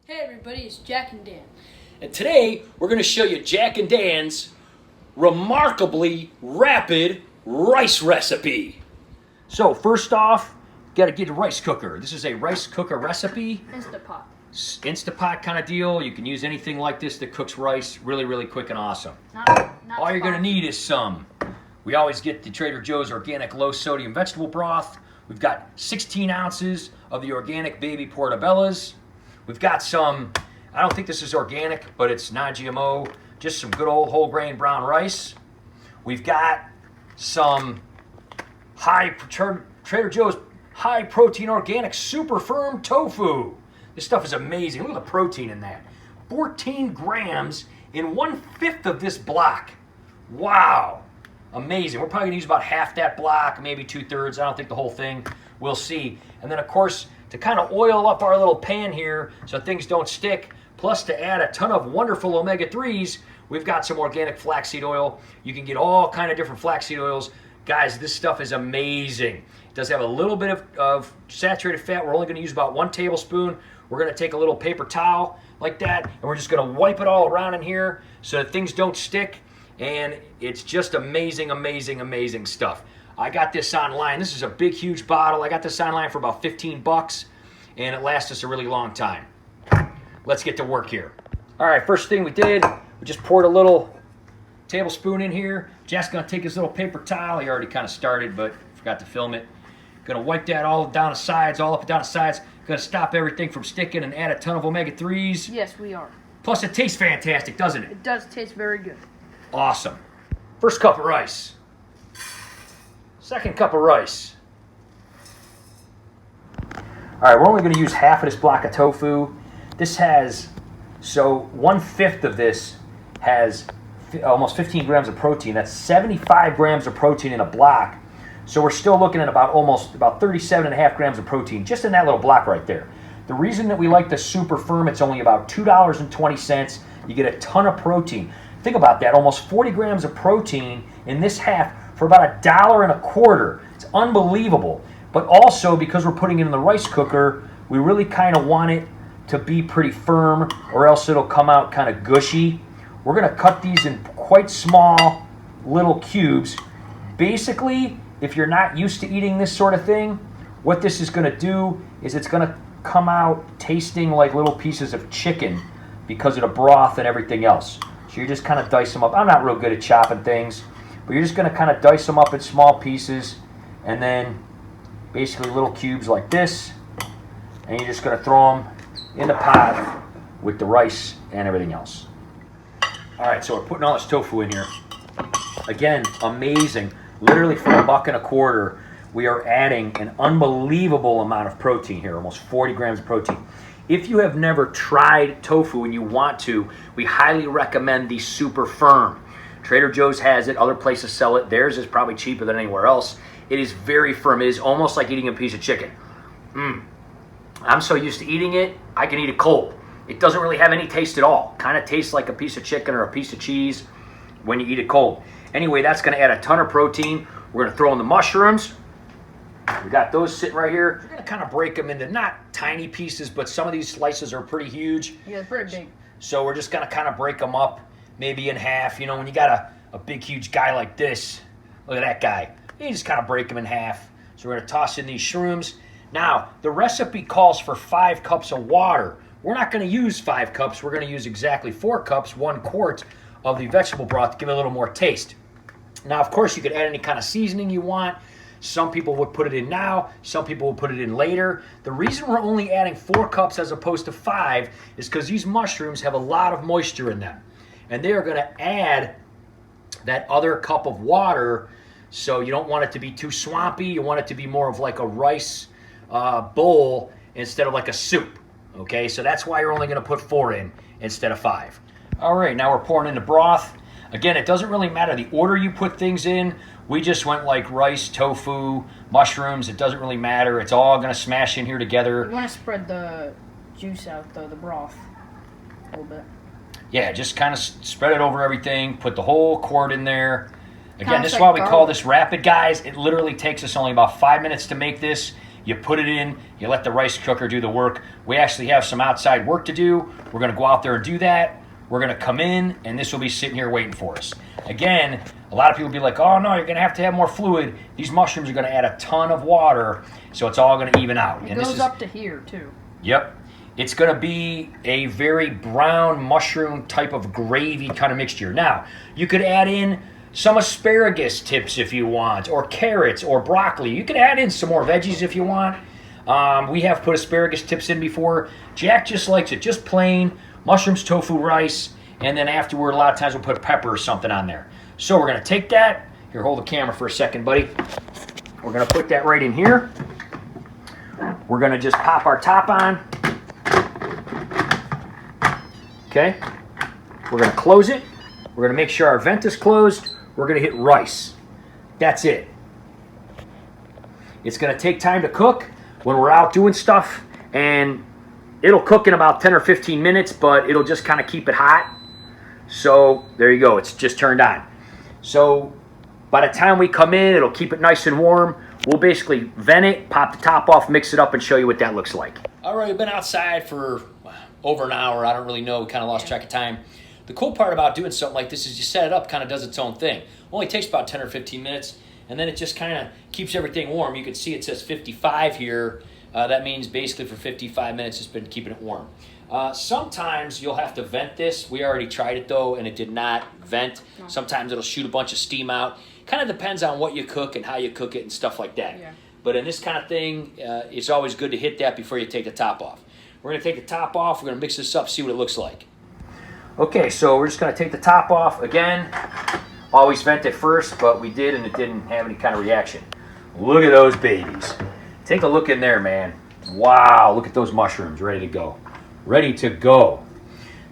Hey everybody, it's Jack and Dan. And today we're going to show you Jack and Dan's remarkably rapid rice recipe. So first off, got to get a rice cooker. This is a rice cooker recipe. Insta-pot. Insta-pot kind of deal. You can use anything like this that cooks rice really quick and awesome. Not All you're going to spicy. need is we always get the Trader Joe's organic low sodium vegetable broth. We've got 16 ounces of the organic baby portobellas. We've got some, I don't think this is organic, but it's non-GMO, just some good old whole grain brown rice. We've got some Trader Joe's high protein organic super firm tofu. This stuff is amazing. Look at the protein in that. 14 grams in 1/5 of this block. Wow. Amazing. We're probably going to use about half that block, maybe 2/3. I don't think the whole thing. We'll see. And then, of course, to kind of oil up our little pan here so things don't stick, plus to add a ton of wonderful omega-3s, we've got some organic flaxseed oil. You can get all kind of different flaxseed oils. Guys, this stuff is amazing. It does have a little bit of saturated fat. We're only going to use about 1 tablespoon. We're going to take a little paper towel like that, and we're just going to wipe it all around in here so that things don't stick. And it's just amazing stuff. I got this online. This is a big, huge bottle. I got this online for about 15 bucks, and it lasts us a really long time. Let's get to work here. All right, first thing we did, we just poured a little tablespoon in here. Jack's gonna take his little paper towel. He already kind of started, but forgot to film it. Gonna wipe that all down the sides, all up and down the sides. Gonna stop everything from sticking and add a ton of omega-3s. Yes, we are. Plus, it tastes fantastic, doesn't it? It does taste very good. Awesome. First cup of rice. Second cup of rice. All right, we're only going to use half of this block of tofu. This has, so 1/5 of this has almost 15 grams of protein. That's 75 grams of protein in a block. So we're still looking at about 37.5 grams of protein just in that little block right there. The reason that we like the super firm, it's only about $2.20. You get a ton of protein. Think about that, almost 40 grams of protein in this half for about $1.25. It's unbelievable. But also, because we're putting it in the rice cooker, we really kind of want it to be pretty firm, or else it'll come out kind of gushy. We're going to cut these in quite small little cubes. Basically, if you're not used to eating this sort of thing, what this is going to do is it's going to come out tasting like little pieces of chicken because of the broth and everything else. So you just kind of dice them up. I'm not real good at chopping things, but you're just going to kind of dice them up in small pieces, and then basically little cubes like this, and you're just going to throw them in the pot with the rice and everything else. All right, so we're putting all this tofu in here. Again, amazing. Literally for $1.25, we are adding an unbelievable amount of protein here, almost 40 grams of protein. If you have never tried tofu and you want to, we highly recommend the super firm. Trader Joe's has it, other places sell it. Theirs is probably cheaper than anywhere else. It is very firm. It is almost like eating a piece of chicken. I'm so used to eating it, I can eat it cold. It doesn't really have any taste at all. Kind of tastes like a piece of chicken or a piece of cheese when you eat it cold. Anyway, that's going to add a ton of protein. We're going to throw in the mushrooms. We got those sitting right here. We're going to kind of break them into not tiny pieces, but some of these slices are pretty huge. Yeah, it's pretty big. So we're just going to kind of break them up maybe in half. You know, when you got a big, huge guy like this, look at that guy. You just kind of break them in half. So we're going to toss in these shrooms. Now, the recipe calls for 5 cups of water. We're not going to use 5 cups. We're going to use exactly 4 cups, 1 quart of the vegetable broth to give it a little more taste. Now, of course, you could add any kind of seasoning you want. Some people would put it in now. Some people would put it in later. The reason we're only adding 4 cups as opposed to 5 is because these mushrooms have a lot of moisture in them. And they are going to add that other cup of water, so you don't want it to be too swampy. You want it to be more of like a rice bowl instead of like a soup. Okay, so that's why you're only going to put 4 in instead of 5. All right, now we're pouring in the broth. Again, it doesn't really matter the order you put things in. We just went like rice, tofu, mushrooms. It doesn't really matter. It's all going to smash in here together. You want to spread the juice out, though, the broth, a little bit. Yeah, just kind of spread it over everything. Put the whole quart in there. Again, Kinda this is like why we call this rapid, guys. It literally takes us only about 5 minutes to make this. you put it in, you let the rice cooker do the work. We actually have some outside work to do. We're gonna go out there and do that. We're gonna come in, and this will be sitting here waiting for us. Again, a lot of people be like, oh no, you're gonna have more fluid. These mushrooms are gonna add a ton of water, so it's all gonna even out. It goes up to here too. Yep. It's going to be a very brown mushroom type of gravy kind of mixture. Now, you could add in some asparagus tips if you want, or carrots, or broccoli. You could add in some more veggies if you want. We have put asparagus tips in before. Jack just likes it just plain, mushrooms, tofu, rice, and then afterward, a lot of times we'll put pepper or something on there. So we're going to take that. Here, hold the camera for a second, buddy. We're going to put that right in here. We're going to just pop our top on. Okay, we're going to close it. We're going to make sure our vent is closed. We're going to hit rice. That's it. It's going to take time to cook when we're out doing stuff, and it'll cook in about 10 or 15 minutes, but it'll just kind of keep it hot. So there you go. It's just turned on. So by the time we come in, it'll keep it nice and warm. We'll basically vent it, pop the top off, mix it up, and show you what that looks like. All right, we've been outside for over an hour. I don't really know. We kind of lost track of time. The cool part about doing something like this is you set it up, kind of does its own thing. Only takes about 10 or 15 minutes, and then it just kind of keeps everything warm. You can see it says 55 here. That means basically for 55 minutes it's been keeping it warm. Sometimes you'll have to vent this. We already tried it though, and it did not vent. No. Sometimes it'll shoot a bunch of steam out. Kind of depends on what you cook and how you cook it and stuff like that. Yeah. But in this kind of thing, it's always good to hit that before you take the top off. We're going to take the top off. We're going to mix this up, see what it looks like. Okay, so we're just going to take the top off. Again, always vent it first, but we did, and it didn't have any kind of reaction. Look at those babies. Take a look in there, man. Wow, look at those mushrooms ready to go. Ready to go.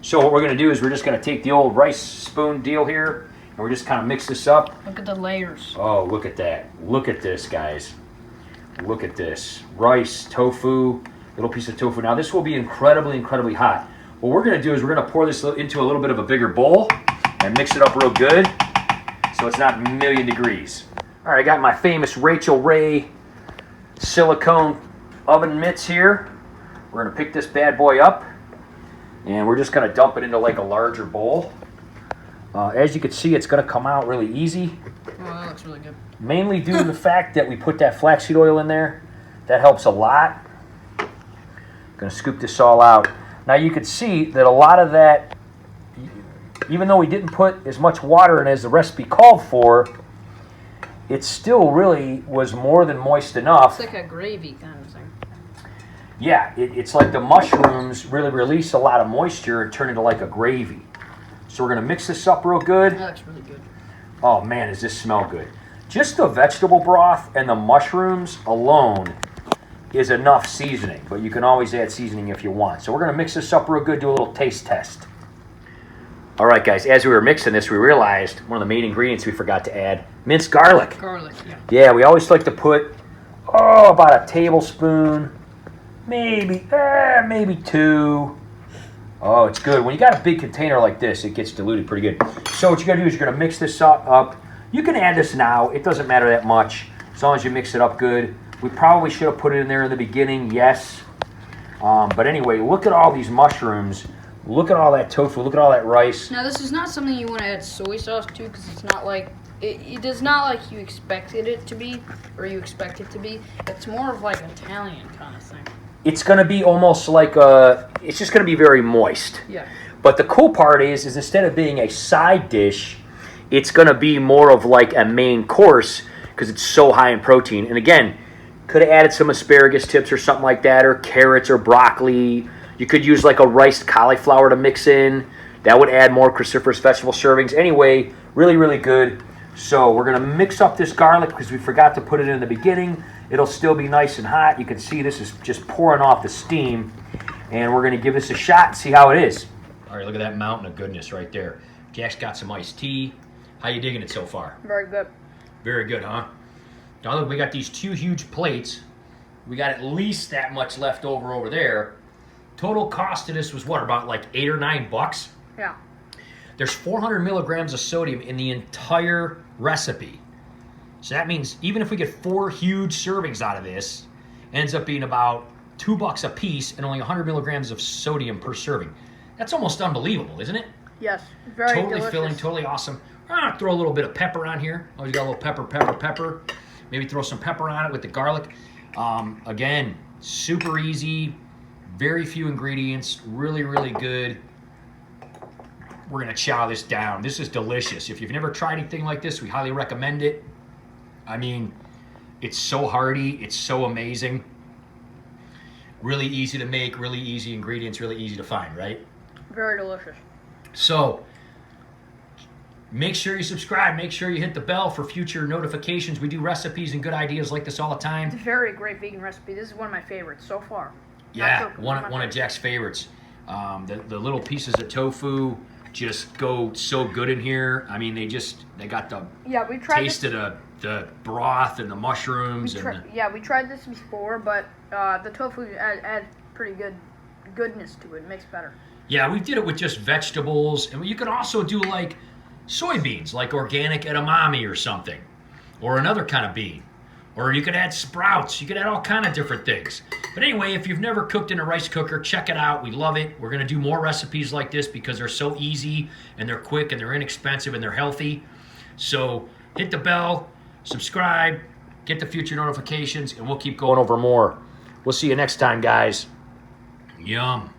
So what we're going to do is we're just going to take the old rice spoon deal here, and we're just kind of mix this up. Look at the layers. Oh, look at that. Look at this, guys. Look at this. Rice, tofu, little piece of tofu. Now this will be incredibly, incredibly hot. What we're going to do is we're going to pour this into a little bit of a bigger bowl and mix it up real good so it's not a million degrees. All right, I got my famous Rachel Ray silicone oven mitts here. We're going to pick this bad boy up, and we're just going to dump it into like a larger bowl. As you can see, it's going to come out really easy. Oh, that looks really good. Mainly due to the fact that we put that flaxseed oil in there. That helps a lot. Going to scoop this all out. Now you can see that a lot of that, even though we didn't put as much water in as the recipe called for, it still really was more than moist enough. It's like a gravy kind of thing. Yeah, it's like the mushrooms really release a lot of moisture and turn into like a gravy. So we're going to mix this up real good. That looks really good. Oh man, does this smell good. Just the vegetable broth and the mushrooms alone is enough seasoning, but you can always add seasoning if you want. So we're going to mix this up real good, do a little taste test. All right, guys, as we were mixing this, we realized one of the main ingredients we forgot to add, minced garlic. Garlic, yeah. Yeah, we always like to put, about a tablespoon, maybe 2. Oh, it's good. When you got a big container like this, it gets diluted pretty good. So what you're going to do is you're going to mix this up. You can add this now. It doesn't matter that much as long as you mix it up good. We probably should have put it in there in the beginning, yes. But anyway, look at all these mushrooms. Look at all that tofu. Look at all that rice. Now, this is not something you want to add soy sauce to because it's not like... It is not like you expected it to be, or you expect it to be. It's more of like Italian kind of thing. It's going to be almost like it's just going to be very moist. Yeah. But the cool part is instead of being a side dish, it's going to be more of like a main course because it's so high in protein. And again, could have added some asparagus tips or something like that, or carrots or broccoli. You could use like a riced cauliflower to mix in. That would add more cruciferous vegetable servings. Anyway, really, really good. So we're going to mix up this garlic because we forgot to put it in the beginning. It'll still be nice and hot. You can see this is just pouring off the steam. And we're going to give this a shot and see how it is. All right, look at that mountain of goodness right there. Jack's got some iced tea. How you digging it so far? Very good. Very good, huh? Now look, we got these 2 huge plates. We got at least that much left over there. Total cost of this was what, about like $8 or $9? Yeah. There's 400 milligrams of sodium in the entire recipe. So that means even if we get 4 huge servings out of this, ends up being about $2 a piece and only 100 milligrams of sodium per serving. That's almost unbelievable, isn't it? Yes, very Totally delicious. filling, totally awesome. Throw a little bit of pepper on here. Always got a little pepper. Maybe throw some pepper on it with the garlic. Again, super easy, very few ingredients, really, really good. We're gonna chow this down. This is delicious. If you've never tried anything like this, we highly recommend it. I mean, it's so hearty, it's so amazing. Really easy to make, really easy ingredients, really easy to find, right? Very delicious. So, make sure you subscribe. Make sure you hit the bell for future notifications. We do recipes and good ideas like this all the time. It's a very great vegan recipe. This is one of my favorites so far. Yeah, one of Jack's favorites. The little pieces of tofu just go so good in here. I mean, they got the we tried taste of the broth and the mushrooms. We tried this before, but the tofu adds pretty good goodness to it. It makes it better. Yeah, we did it with just vegetables, and you could also do like soybeans, like organic edamame or something, or another kind of bean, or you could add sprouts. You could add all kind of different things. But anyway, if you've never cooked in a rice cooker, check it out. We love it. We're gonna do more recipes like this because they're so easy and they're quick and they're inexpensive and they're healthy. So hit the bell, subscribe, get the future notifications, and we'll keep going over more. We'll see you next time, guys. Yum.